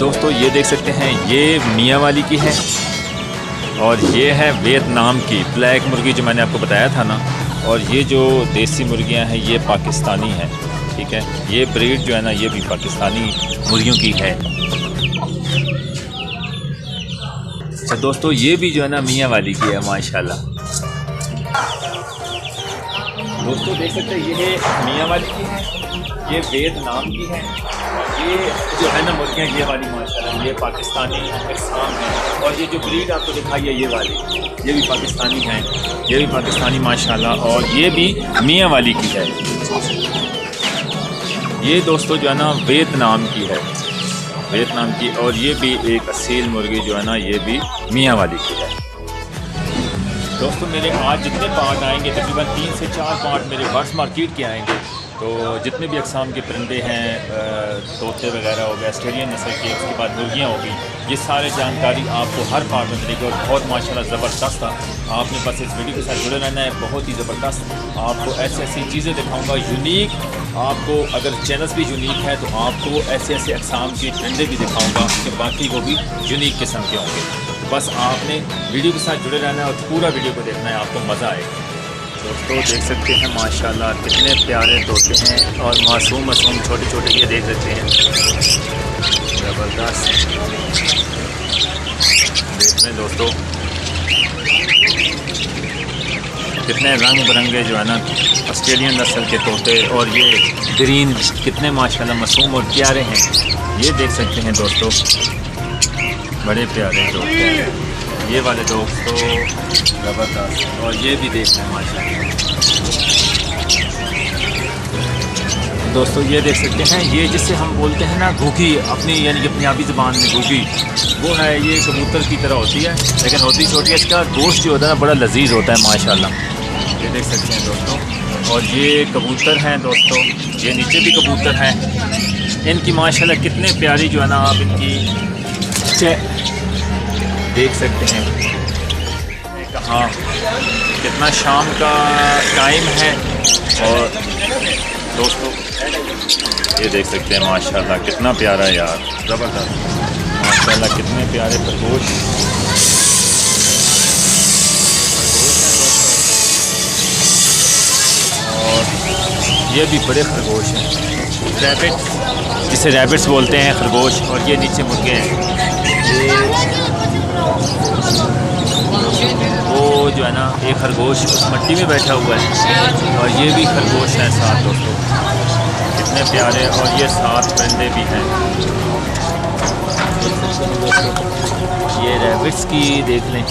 दोस्तों ये देख सकते हैं, ये मियाँ वाली की है और ये है वियतनाम की ब्लैक मुर्गी जो मैंने आपको बताया था ना। और ये जो देसी मुर्गियां हैं ये पाकिस्तानी हैं, ठीक है। ये ब्रीड जो है ना ये भी पाकिस्तानी मुर्गियों की है। अच्छा दोस्तों ये भी जो है ना मियाँ वाली की है माशाल्लाह। दोस्तों देख सकते हैं ये मियाँ वाली की है, ये वियतनाम की है। ये जो है ना मुर्गियाँ ये वाली माशाल्लाह ये पाकिस्तानी इकसाम है। और ये जो ब्रीड आपको दिखाई है ये वाली, ये भी पाकिस्तानी है, ये भी पाकिस्तानी माशाल्लाह। और ये भी मियाँ वाली की है। ये दोस्तों जो है ना वियतनाम की है, वियतनाम की। और ये भी एक असील मुर्गी जो है ना ये भी मियाँ वाली की है। दोस्तों मेरे आज जितने पार्ट आएंगे तकरीबन 3 से 4 पार्ट मेरे बर्ड्स मार्केट के आएंगे। तो जितने भी अक़साम के परिंदे हैं, तोते वगैरह हो गए, ऑस्ट्रेलियन नस्ल के, उसके बाद मुर्गियाँ हो गई, ये सारे जानकारी आपको हर पार्ट में मिलेगी। और बहुत माशाल्लाह ज़बरदस्त था। आपने बस इस वीडियो के साथ जुड़े रहना है, बहुत ही ज़बरदस्त आपको ऐसी ऐसी चीज़ें दिखाऊँगा यूनिक। आपको अगर चैनल्स भी यूनिक है तो आपको ऐसे ऐसे अक़साम के परिंदे भी दिखाऊँगा कि बाकी वो भी यूनिक किस्म के होंगे। बस आपने वीडियो के साथ जुड़े रहना है और पूरा वीडियो को देखना है, आपको मज़ा आएगा। दोस्तों देख सकते हैं माशाल्लाह कितने प्यारे तोते हैं और मासूम छोटे छोटे ये देख सकते हैं, ज़बरदस्त देख लें दोस्तों। कितने रंग बिरंगे जो है ना ऑस्ट्रेलियन नस्ल के तोते और ये ग्रीन कितने माशाल्लाह मासूम और प्यारे हैं, ये देख सकते हैं दोस्तों। बड़े प्यारे तोते हैं ये वाले दोस्तों, ज़बरदस्त। और ये भी देख रहे हैं माशाल्लाह दोस्तों। ये देख सकते हैं ये जिससे हम बोलते हैं ना घुघी, अपनी यानी कि पंजाबी ज़बान में घुघी, वो है। ये कबूतर की तरह होती है लेकिन होती छोटी है। इसका गोश्त जो होता है ना बड़ा लजीज होता है माशाल्लाह, ये देख सकते हैं दोस्तों। और ये कबूतर हैं दोस्तों, ये नीचे भी कबूतर हैं। इनकी माशाल्लाह कितने प्यारी जो है ना आप इनकी देख सकते हैं। कहाँ कितना शाम का टाइम है। और दोस्तों ये देख सकते हैं माशाल्लाह कितना प्यारा है यार, ज़बरदस्त माशाल्लाह कितने प्यारे खरगोश। और ये भी बड़े खरगोश हैं, रैबिट जिसे रैबिट्स बोलते हैं खरगोश। और ये नीचे मुर्गे हैं, वो जो है ना एक खरगोश उस मट्टी में बैठा हुआ है। और ये भी खरगोश हैं साथ दोस्तों, कितने प्यारे। और ये 7 परिंदे भी हैं। ये रैबिट्स की देख लें।